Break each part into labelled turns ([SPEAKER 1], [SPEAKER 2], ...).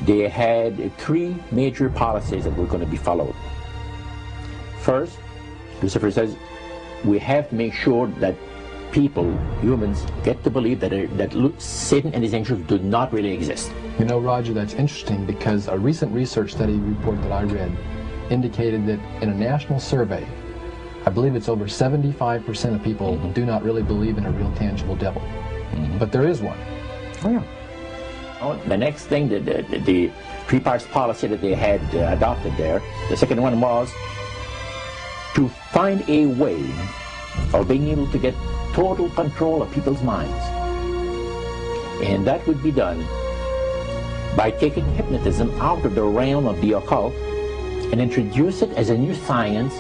[SPEAKER 1] they had three major policies that were going to be followed. First, Lucifer says, we have to make sure that people, humans, get to believe that Satan and his angels do not really exist.
[SPEAKER 2] You know, Roger, that's interesting because a recent research study report that I read indicated that in a national survey, I believe it's over 75% of people do not really believe in a real tangible devil. But there is one.
[SPEAKER 1] Oh, yeah. Oh, the next thing, the three parts policy that they had adopted there, the second one was to find a way of being able to get total control of people's minds. And that would be done by taking hypnotism out of the realm of the occult and introduce it as a new science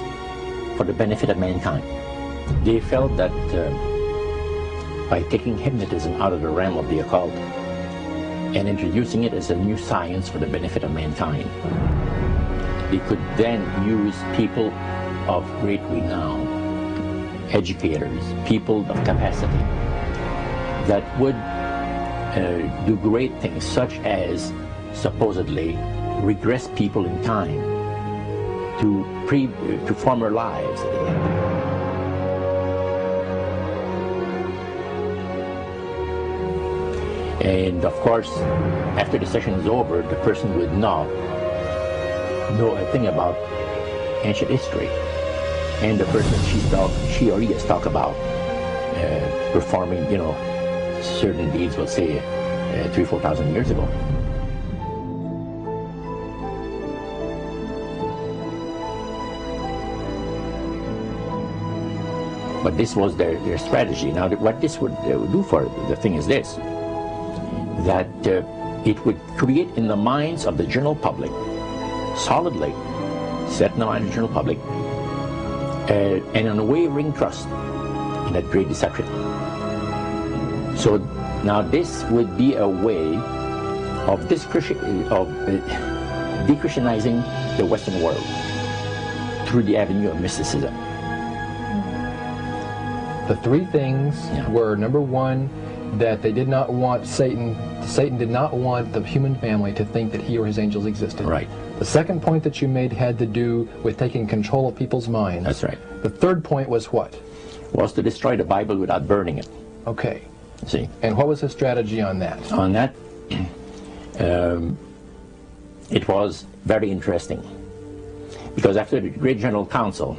[SPEAKER 1] for the benefit of mankind. They felt that by taking hypnotism out of the realm of the occult and introducing it as a new science for the benefit of mankind, they could then use people of great renown, educators, people of capacity, that would do great things, such as supposedly regress people in time to former lives that they had. And of course, after the session is over, the person would not know a thing about ancient history. And the person she or he has talked about performing, you know, certain deeds, we'll say 3,000 or 4,000 years ago. But this was their strategy. Now, what this would do for the thing is this, that it would create in the minds of the general public, solidly set in the mind of the general public, an unwavering trust in that great deception. So now this would be a way of de-Christianizing the Western world through the avenue of mysticism.
[SPEAKER 2] The three things were, number one, that they did not want Satan did not want the human family to think that he or his angels existed.
[SPEAKER 1] Right.
[SPEAKER 2] The second point that you made had to do with taking control of people's minds.
[SPEAKER 1] That's right.
[SPEAKER 2] The third point was what?
[SPEAKER 1] Was to destroy the Bible without burning it.
[SPEAKER 2] Okay.
[SPEAKER 1] See?
[SPEAKER 2] And what was his strategy on that?
[SPEAKER 1] On that, it was very interesting. Because after the Great General Council,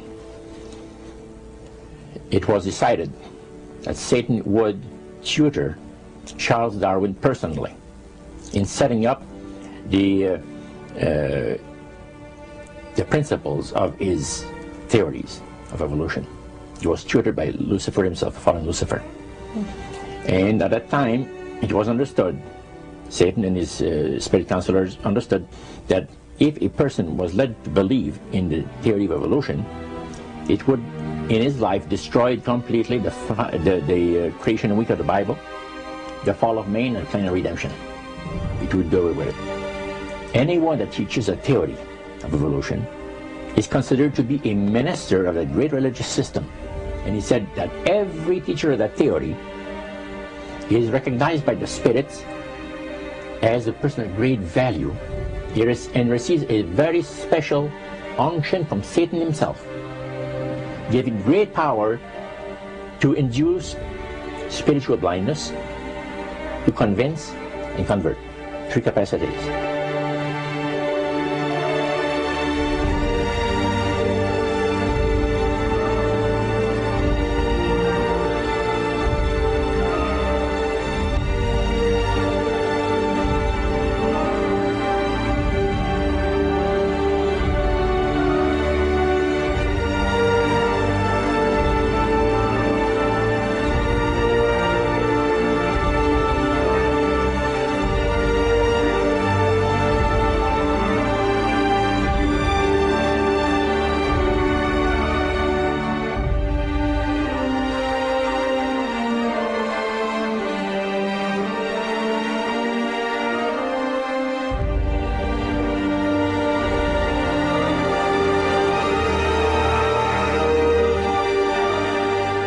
[SPEAKER 1] it was decided that Satan would tutor Charles Darwin personally in setting up the principles of his theories of evolution. He was tutored by Lucifer himself, fallen Lucifer. And at that time, it was understood, Satan and his spirit counselors understood, that if a person was led to believe in the theory of evolution, it would, in his life, destroy completely the creation week of the Bible, the fall of man, and plan of redemption. It would do away with it. Anyone that teaches a theory of evolution is considered to be a minister of a great religious system. And he said that every teacher of that theory is recognized by the spirits as a person of great value and receives a very special unction from Satan himself, giving great power to induce spiritual blindness, to convince and convert. Three capacities.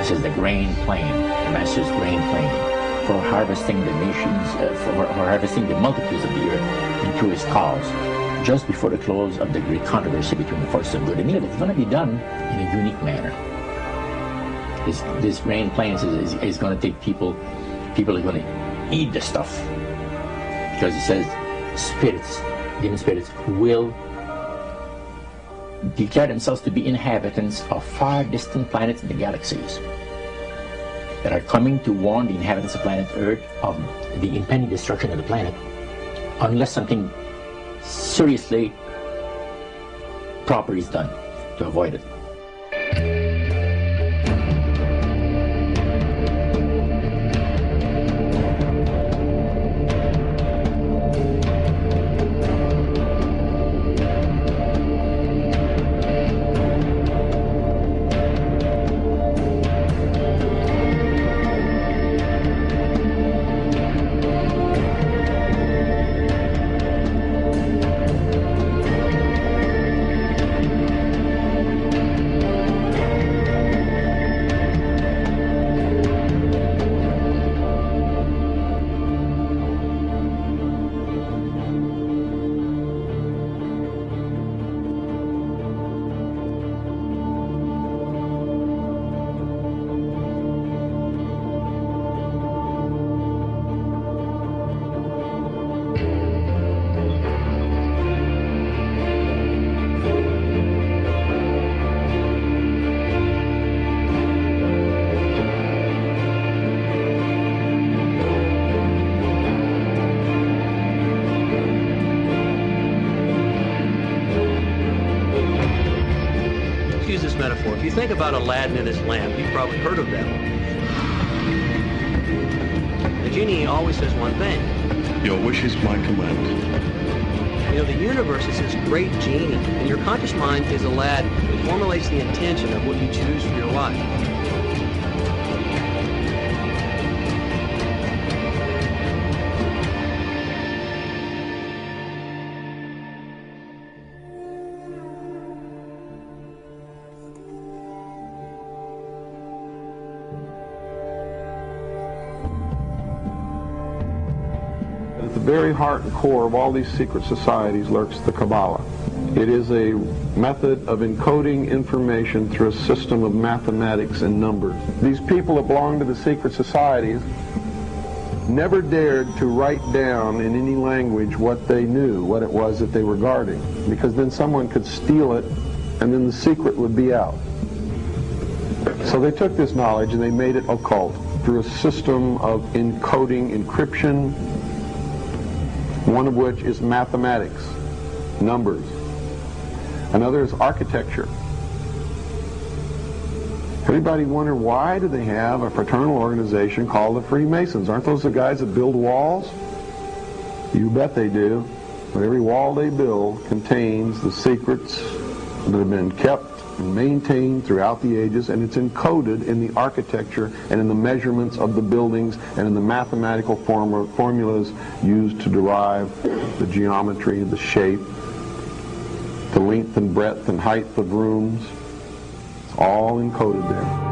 [SPEAKER 1] This is the grain plane, the master's grain plane. for harvesting the nations, for harvesting the multitudes of the earth into his cause, just before the close of the great controversy between the forces of good and evil. It's going to be done in a unique manner. This grand plan is going to take people are going to eat the stuff, because it says spirits, demon spirits, will declare themselves to be inhabitants of far distant planets in the galaxies that are coming to warn the inhabitants of planet Earth of the impending destruction of the planet, unless something seriously proper is done to avoid it.
[SPEAKER 3] Metaphor. If you think about Aladdin and his lamp, you've probably heard of that one. The genie always says one thing.
[SPEAKER 4] Your wish is my command.
[SPEAKER 3] You know, the universe is this great genie, and your conscious mind is Aladdin. It formulates the intention of what you choose for your life.
[SPEAKER 5] At the very heart and core of all these secret societies lurks the Kabbalah. It is a method of encoding information through a system of mathematics and numbers. These people that belong to the secret societies never dared to write down in any language what they knew, what it was that they were guarding, because then someone could steal it and then the secret would be out. So they took this knowledge and they made it occult through a system of encoding, encryption, one of which is mathematics, numbers. Another is architecture. Everybody wonder, why do they have a fraternal organization called the Freemasons? Aren't those the guys that build walls? You bet they do. But every wall they build contains the secrets that have been kept and maintained throughout the ages, and it's encoded in the architecture and in the measurements of the buildings and in the mathematical formulas used to derive the geometry, the shape, the length and breadth and height of rooms. It's all encoded there.